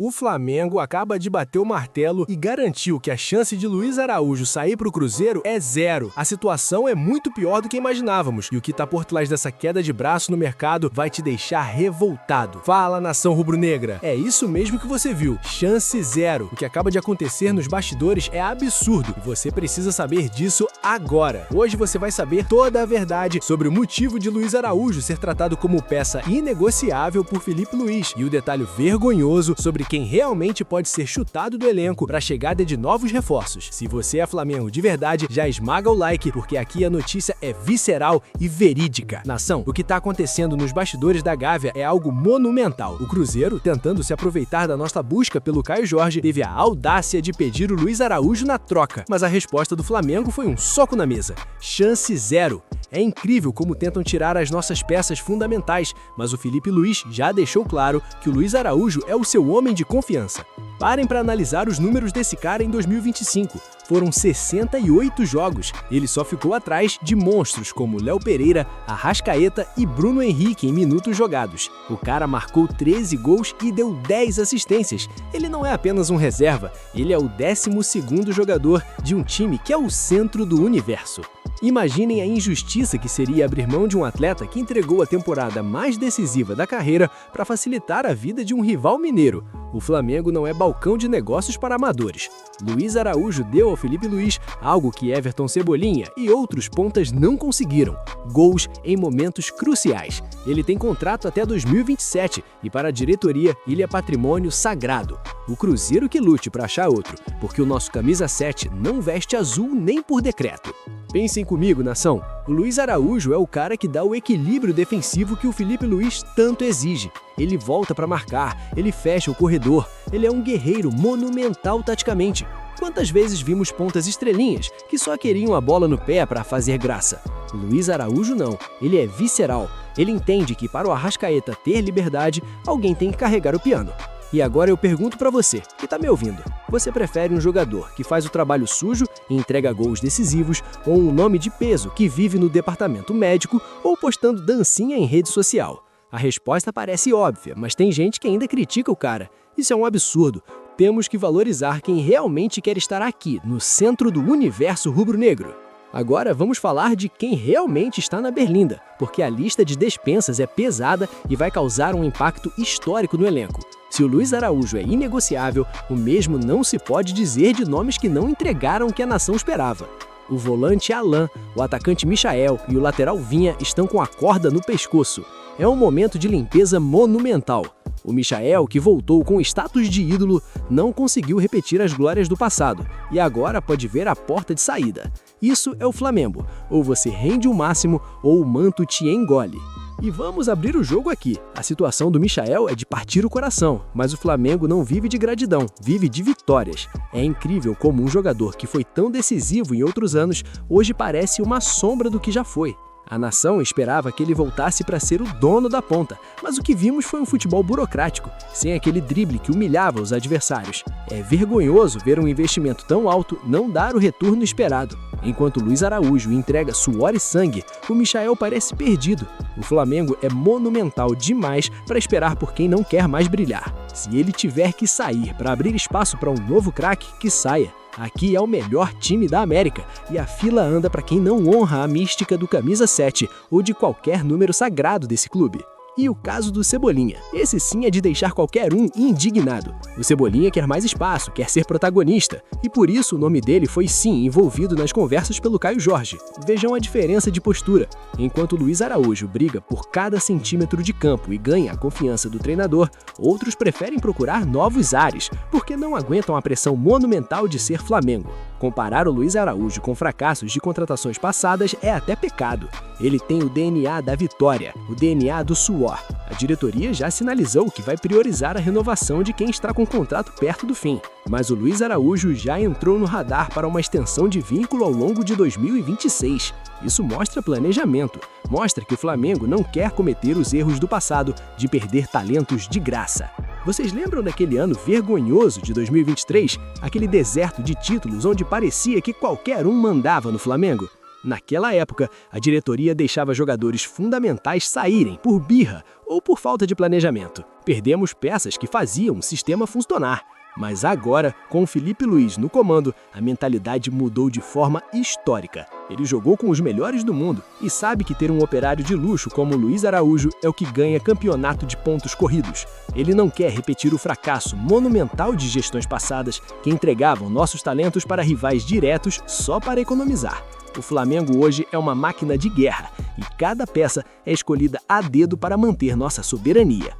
O Flamengo acaba de bater o martelo e garantiu que a chance de Luiz Araújo sair para o Cruzeiro é zero. A situação é muito pior do que imaginávamos e o que está por trás dessa queda de braço no mercado vai te deixar revoltado. Fala, nação rubro-negra! É isso mesmo que você viu, chance zero. O que acaba de acontecer nos bastidores é absurdo e você precisa saber disso agora. Hoje você vai saber toda a verdade sobre o motivo de Luiz Araújo ser tratado como peça inegociável por Felipe Luiz e o detalhe vergonhoso sobre quem realmente pode ser chutado do elenco para a chegada de novos reforços. Se você é Flamengo de verdade, já esmaga o like, porque aqui a notícia é visceral e verídica. Nação, o que está acontecendo nos bastidores da Gávea é algo monumental. O Cruzeiro, tentando se aproveitar da nossa busca pelo Caio Jorge, teve a audácia de pedir o Luiz Araújo na troca, mas a resposta do Flamengo foi um soco na mesa. Chance zero. É incrível como tentam tirar as nossas peças fundamentais, mas o Felipe Luiz já deixou claro que o Luiz Araújo é o seu homem de confiança. Parem para analisar os números desse cara em 2025. Foram 68 jogos. Ele só ficou atrás de monstros como Léo Pereira, Arrascaeta e Bruno Henrique em minutos jogados. O cara marcou 13 gols e deu 10 assistências. Ele não é apenas um reserva, ele é o 12º jogador de um time que é o centro do universo. Imaginem a injustiça que seria abrir mão de um atleta que entregou a temporada mais decisiva da carreira para facilitar a vida de um rival mineiro. O Flamengo não é balcão de negócios para amadores. Luiz Araújo deu ao Felipe Luiz algo que Everton Cebolinha e outros pontas não conseguiram: gols em momentos cruciais. Ele tem contrato até 2027 e para a diretoria ele é patrimônio sagrado. O Cruzeiro que lute para achar outro, porque o nosso camisa 7 não veste azul nem por decreto. Pensem comigo, nação. O Luiz Araújo é o cara que dá o equilíbrio defensivo que o Felipe Luiz tanto exige. Ele volta para marcar, ele fecha o corredor, ele é um guerreiro monumental taticamente. Quantas vezes vimos pontas estrelinhas que só queriam a bola no pé para fazer graça? O Luiz Araújo não, ele é visceral. Ele entende que para o Arrascaeta ter liberdade, alguém tem que carregar o piano. E agora eu pergunto para você, que tá me ouvindo, você prefere um jogador que faz o trabalho sujo e entrega gols decisivos, ou um nome de peso que vive no departamento médico ou postando dancinha em rede social? A resposta parece óbvia, mas tem gente que ainda critica o cara. Isso é um absurdo. Temos que valorizar quem realmente quer estar aqui, no centro do universo rubro-negro. Agora vamos falar de quem realmente está na berlinda, porque a lista de dispensas é pesada e vai causar um impacto histórico no elenco. Se o Luiz Araújo é inegociável, o mesmo não se pode dizer de nomes que não entregaram o que a nação esperava. O volante Alan, o atacante Michael e o lateral Vinha estão com a corda no pescoço. É um momento de limpeza monumental. O Michael, que voltou com status de ídolo, não conseguiu repetir as glórias do passado e agora pode ver a porta de saída. Isso é o Flamengo. Ou você rende o máximo ou o manto te engole. E vamos abrir o jogo aqui. A situação do Michael é de partir o coração, mas o Flamengo não vive de gratidão, vive de vitórias. É incrível como um jogador que foi tão decisivo em outros anos, hoje parece uma sombra do que já foi. A nação esperava que ele voltasse para ser o dono da ponta, mas o que vimos foi um futebol burocrático, sem aquele drible que humilhava os adversários. É vergonhoso ver um investimento tão alto não dar o retorno esperado. Enquanto Luiz Araújo entrega suor e sangue, o Michael parece perdido. O Flamengo é monumental demais para esperar por quem não quer mais brilhar. Se ele tiver que sair para abrir espaço para um novo craque, que saia. Aqui é o melhor time da América e a fila anda para quem não honra a mística do camisa 7 ou de qualquer número sagrado desse clube. E o caso do Cebolinha. Esse sim é de deixar qualquer um indignado. O Cebolinha quer mais espaço, quer ser protagonista, e por isso o nome dele foi sim envolvido nas conversas pelo Caio Jorge. Vejam a diferença de postura. Enquanto Luiz Araújo briga por cada centímetro de campo e ganha a confiança do treinador, outros preferem procurar novos ares, porque não aguentam a pressão monumental de ser Flamengo. Comparar o Luiz Araújo com fracassos de contratações passadas é até pecado. Ele tem o DNA da vitória, o DNA do suor. A diretoria já sinalizou que vai priorizar a renovação de quem está com o contrato perto do fim. Mas o Luiz Araújo já entrou no radar para uma extensão de vínculo ao longo de 2026. Isso mostra planejamento, mostra que o Flamengo não quer cometer os erros do passado de perder talentos de graça. Vocês lembram daquele ano vergonhoso de 2023? Aquele deserto de títulos onde parecia que qualquer um mandava no Flamengo? Naquela época, a diretoria deixava jogadores fundamentais saírem por birra ou por falta de planejamento. Perdemos peças que faziam o sistema funcionar. Mas agora, com o Filipe Luís no comando, a mentalidade mudou de forma histórica. Ele jogou com os melhores do mundo e sabe que ter um operário de luxo como Luiz Araújo é o que ganha campeonato de pontos corridos. Ele não quer repetir o fracasso monumental de gestões passadas que entregavam nossos talentos para rivais diretos só para economizar. O Flamengo hoje é uma máquina de guerra e cada peça é escolhida a dedo para manter nossa soberania.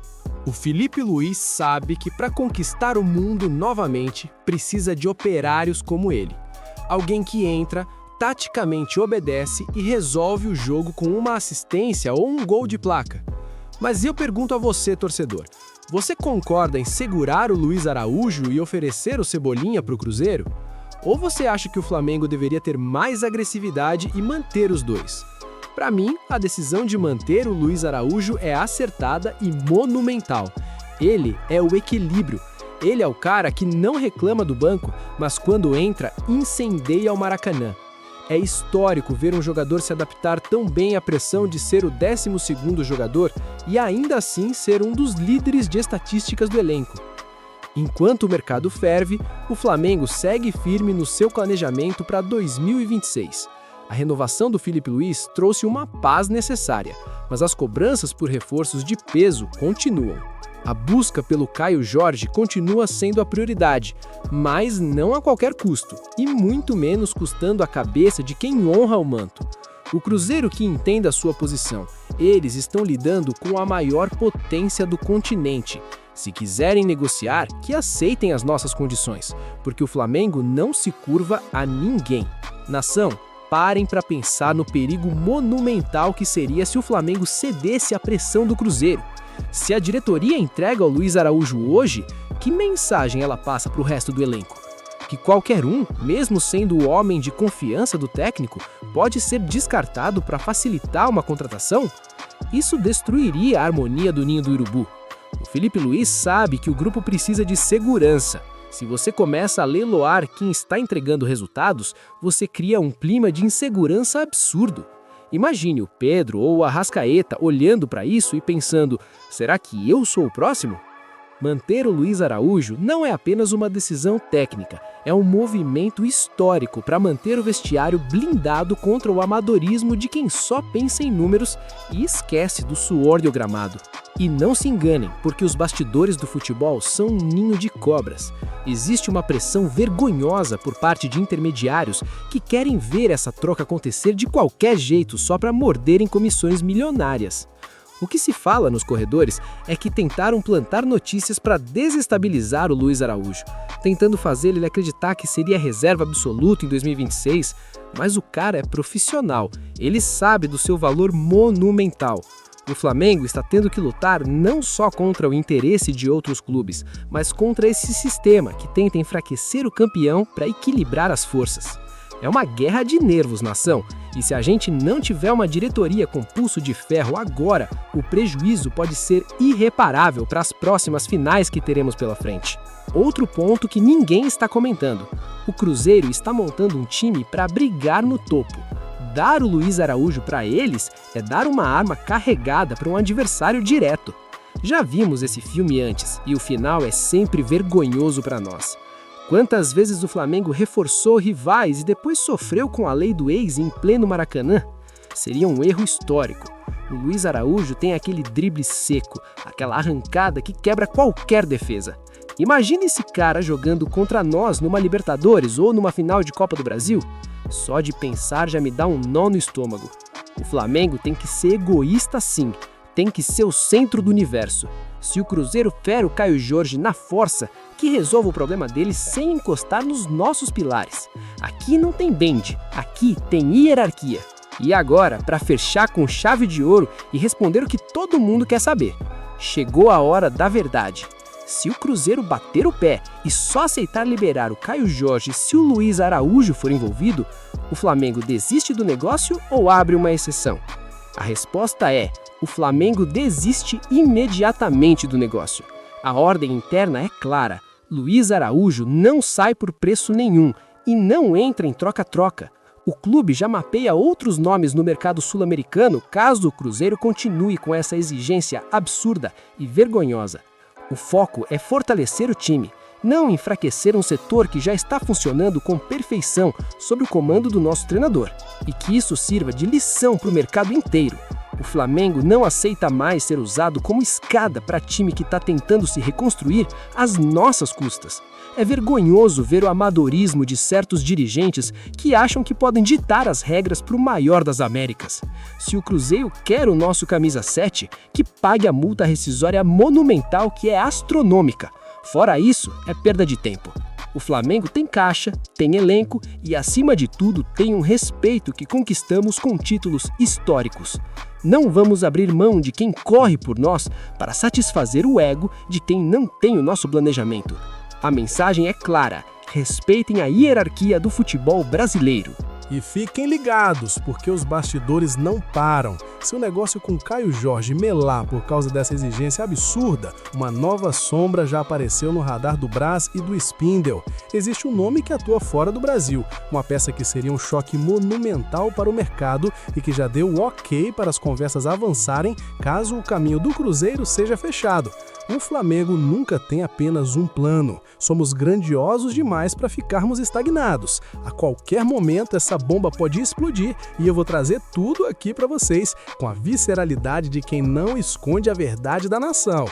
O Filipe Luís sabe que para conquistar o mundo novamente, precisa de operários como ele. Alguém que entra, taticamente obedece e resolve o jogo com uma assistência ou um gol de placa. Mas eu pergunto a você, torcedor, você concorda em segurar o Luiz Araújo e oferecer o Cebolinha para o Cruzeiro? Ou você acha que o Flamengo deveria ter mais agressividade e manter os dois? Para mim, a decisão de manter o Luiz Araújo é acertada e monumental. Ele é o equilíbrio. Ele é o cara que não reclama do banco, mas quando entra, incendeia o Maracanã. É histórico ver um jogador se adaptar tão bem à pressão de ser o 12º jogador e ainda assim ser um dos líderes de estatísticas do elenco. Enquanto o mercado ferve, o Flamengo segue firme no seu planejamento para 2026. A renovação do Filipe Luís trouxe uma paz necessária, mas as cobranças por reforços de peso continuam. A busca pelo Caio Jorge continua sendo a prioridade, mas não a qualquer custo, e muito menos custando a cabeça de quem honra o manto. O Cruzeiro que entenda a sua posição, eles estão lidando com a maior potência do continente. Se quiserem negociar, que aceitem as nossas condições, porque o Flamengo não se curva a ninguém. Nação, parem para pensar no perigo monumental que seria se o Flamengo cedesse à pressão do Cruzeiro. Se a diretoria entrega ao Luiz Araújo hoje, que mensagem ela passa para o resto do elenco? Que qualquer um, mesmo sendo o homem de confiança do técnico, pode ser descartado para facilitar uma contratação? Isso destruiria a harmonia do ninho do urubu. O Filipe Luís sabe que o grupo precisa de segurança. Se você começa a leiloar quem está entregando resultados, você cria um clima de insegurança absurdo. Imagine o Pedro ou o Arrascaeta olhando para isso e pensando, será que eu sou o próximo? Manter o Luiz Araújo não é apenas uma decisão técnica, é um movimento histórico para manter o vestiário blindado contra o amadorismo de quem só pensa em números e esquece do suor do gramado. E não se enganem, porque os bastidores do futebol são um ninho de cobras. Existe uma pressão vergonhosa por parte de intermediários que querem ver essa troca acontecer de qualquer jeito só para morderem comissões milionárias. O que se fala nos corredores é que tentaram plantar notícias para desestabilizar o Luiz Araújo, tentando fazer ele acreditar que seria reserva absoluta em 2026, mas o cara é profissional, ele sabe do seu valor monumental. O Flamengo está tendo que lutar não só contra o interesse de outros clubes, mas contra esse sistema que tenta enfraquecer o campeão para equilibrar as forças. É uma guerra de nervos, nação, e se a gente não tiver uma diretoria com pulso de ferro agora, o prejuízo pode ser irreparável para as próximas finais que teremos pela frente. Outro ponto que ninguém está comentando: o Cruzeiro está montando um time para brigar no topo. Dar o Luiz Araújo para eles é dar uma arma carregada para um adversário direto. Já vimos esse filme antes, e o final é sempre vergonhoso para nós. Quantas vezes o Flamengo reforçou rivais e depois sofreu com a lei do ex em pleno Maracanã? Seria um erro histórico. O Luiz Araújo tem aquele drible seco, aquela arrancada que quebra qualquer defesa. Imagine esse cara jogando contra nós numa Libertadores ou numa final de Copa do Brasil. Só de pensar já me dá um nó no estômago. O Flamengo tem que ser egoísta sim, tem que ser o centro do universo. Se o Cruzeiro fere o Caio Jorge na força, que resolva o problema dele sem encostar nos nossos pilares. Aqui não tem bend, aqui tem hierarquia. E agora, para fechar com chave de ouro e responder o que todo mundo quer saber. Chegou a hora da verdade. Se o Cruzeiro bater o pé e só aceitar liberar o Caio Jorge se o Luiz Araújo for envolvido, o Flamengo desiste do negócio ou abre uma exceção? A resposta é: o Flamengo desiste imediatamente do negócio. A ordem interna é clara: Luiz Araújo não sai por preço nenhum e não entra em troca-troca. O clube já mapeia outros nomes no mercado sul-americano caso o Cruzeiro continue com essa exigência absurda e vergonhosa. O foco é fortalecer o time, não enfraquecer um setor que já está funcionando com perfeição sob o comando do nosso treinador, e que isso sirva de lição para o mercado inteiro. O Flamengo não aceita mais ser usado como escada para time que está tentando se reconstruir às nossas custas. É vergonhoso ver o amadorismo de certos dirigentes que acham que podem ditar as regras para o maior das Américas. Se o Cruzeiro quer o nosso camisa 7, que pague a multa rescisória monumental que é astronômica. Fora isso, é perda de tempo. O Flamengo tem caixa, tem elenco e, acima de tudo, tem um respeito que conquistamos com títulos históricos. Não vamos abrir mão de quem corre por nós para satisfazer o ego de quem não tem o nosso planejamento. A mensagem é clara: respeitem a hierarquia do futebol brasileiro. E fiquem ligados, porque os bastidores não param. Se o negócio com Caio Jorge melar por causa dessa exigência absurda, uma nova sombra já apareceu no radar do Brás e do Spindle. Existe um nome que atua fora do Brasil, uma peça que seria um choque monumental para o mercado e que já deu o ok para as conversas avançarem caso o caminho do Cruzeiro seja fechado. O Flamengo nunca tem apenas um plano. Somos grandiosos demais para ficarmos estagnados. A qualquer momento essa bomba pode explodir e eu vou trazer tudo aqui para vocês com a visceralidade de quem não esconde a verdade da nação.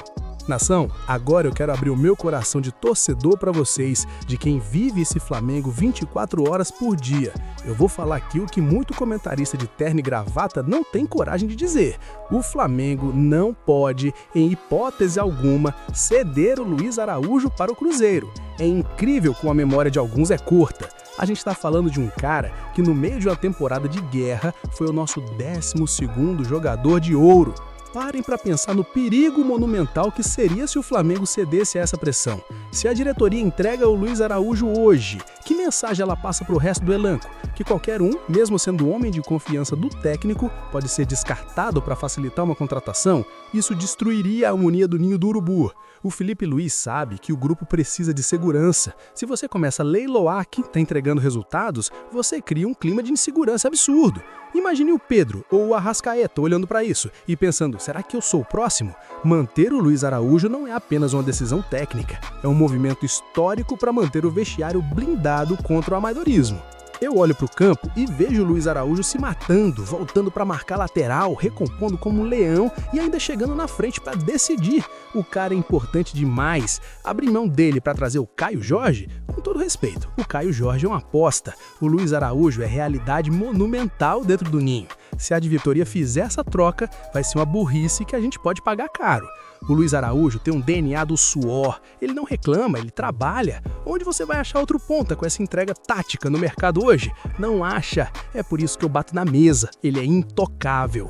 Nação, agora eu quero abrir o meu coração de torcedor para vocês, de quem vive esse Flamengo 24 horas por dia. Eu vou falar aqui o que muito comentarista de terno e gravata não tem coragem de dizer. O Flamengo não pode, em hipótese alguma, ceder o Luiz Araújo para o Cruzeiro. É incrível como a memória de alguns é curta. A gente está falando de um cara que no meio de uma temporada de guerra foi o nosso 12º jogador de ouro. Parem para pensar no perigo monumental que seria se o Flamengo cedesse a essa pressão. Se a diretoria entrega o Luiz Araújo hoje, que mensagem ela passa para o resto do elenco? Que qualquer um, mesmo sendo homem de confiança do técnico, pode ser descartado para facilitar uma contratação? Isso destruiria a harmonia do ninho do urubu. O Felipe Luiz sabe que o grupo precisa de segurança. Se você começa a leiloar quem está entregando resultados, você cria um clima de insegurança absurdo. Imagine o Pedro ou o Arrascaeta olhando para isso e pensando, será que eu sou o próximo? Manter o Luiz Araújo não é apenas uma decisão técnica, é um movimento histórico para manter o vestiário blindado contra o amadorismo. Eu olho para o campo e vejo o Luiz Araújo se matando, voltando para marcar lateral, recompondo como um leão e ainda chegando na frente para decidir. O cara é importante demais. Abrir mão dele para trazer o Caio Jorge? Com todo respeito, o Caio Jorge é uma aposta. O Luiz Araújo é realidade monumental dentro do ninho. Se a diretoria fizer essa troca, vai ser uma burrice que a gente pode pagar caro. O Luiz Araújo tem um DNA do suor, ele não reclama, ele trabalha. Onde você vai achar outro ponta com essa entrega tática no mercado hoje? Não acha. É por isso que eu bato na mesa, ele é intocável.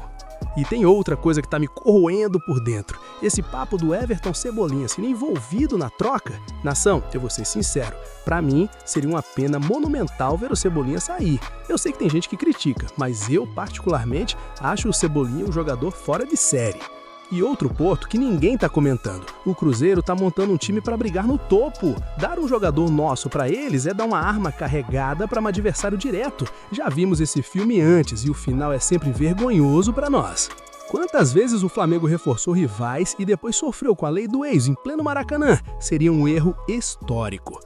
E tem outra coisa que tá me corroendo por dentro. Esse papo do Everton Cebolinha sendo envolvido na troca. Nação, eu vou ser sincero, pra mim seria uma pena monumental ver o Cebolinha sair. Eu sei que tem gente que critica, mas eu particularmente acho o Cebolinha um jogador fora de série. E outro ponto que ninguém tá comentando, o Cruzeiro tá montando um time para brigar no topo. Dar um jogador nosso para eles é dar uma arma carregada para um adversário direto. Já vimos esse filme antes e o final é sempre vergonhoso para nós. Quantas vezes o Flamengo reforçou rivais e depois sofreu com a lei do ex em pleno Maracanã? Seria um erro histórico.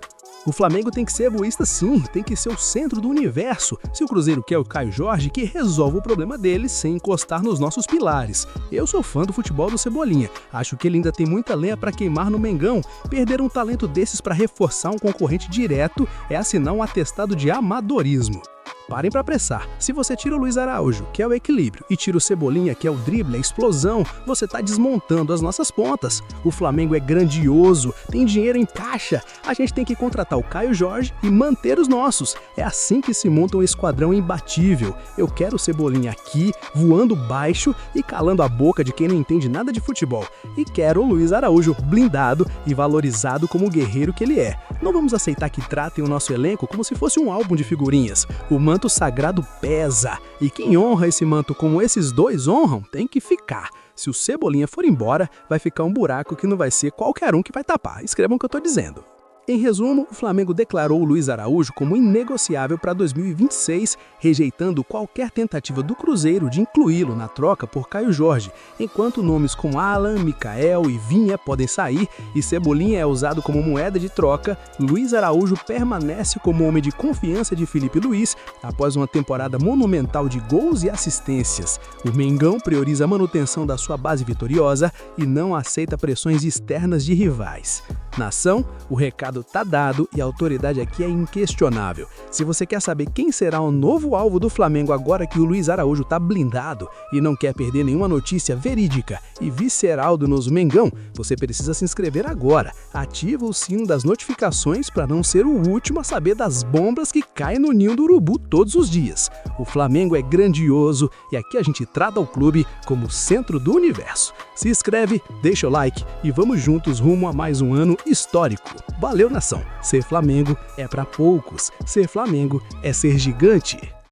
O Flamengo tem que ser egoísta sim, tem que ser o centro do universo. Se o Cruzeiro quer o Caio Jorge, que resolva o problema dele sem encostar nos nossos pilares. Eu sou fã do futebol do Cebolinha, acho que ele ainda tem muita lenha para queimar no Mengão. Perder um talento desses para reforçar um concorrente direto é assinar um atestado de amadorismo. Parem para apressar. Se você tira o Luiz Araújo, que é o equilíbrio, e tira o Cebolinha, que é o drible, a explosão, você está desmontando as nossas pontas. O Flamengo é grandioso, tem dinheiro em caixa. A gente tem que contratar o Caio Jorge e manter os nossos. É assim que se monta um esquadrão imbatível. Eu quero o Cebolinha aqui, voando baixo e calando a boca de quem não entende nada de futebol. E quero o Luiz Araújo blindado e valorizado como o guerreiro que ele é. Não vamos aceitar que tratem o nosso elenco como se fosse um álbum de figurinhas. O manto sagrado pesa, e quem honra esse manto como esses dois honram, tem que ficar. Se o Cebolinha for embora, vai ficar um buraco que não vai ser qualquer um que vai tapar. Escrevam o que eu tô dizendo. Em resumo, o Flamengo declarou o Luiz Araújo como inegociável para 2026, rejeitando qualquer tentativa do Cruzeiro de incluí-lo na troca por Caio Jorge, enquanto nomes como Alan, Michael e Vinha podem sair e Cebolinha é usado como moeda de troca, Luiz Araújo permanece como homem de confiança de Felipe Luiz após uma temporada monumental de gols e assistências. O Mengão prioriza a manutenção da sua base vitoriosa e não aceita pressões externas de rivais. Nação, o recado tá dado e a autoridade aqui é inquestionável. Se você quer saber quem será o novo alvo do Flamengo agora que o Luiz Araújo tá blindado e não quer perder nenhuma notícia verídica e visceral do nosso Mengão, você precisa se inscrever agora. Ativa o sino das notificações para não ser o último a saber das bombas que caem no ninho do urubu todos os dias. O Flamengo é grandioso e aqui a gente trata o clube como o centro do universo. Se inscreve, deixa o like e vamos juntos rumo a mais um ano histórico. Valeu, nação! Ser Flamengo é para poucos, ser Flamengo é ser gigante.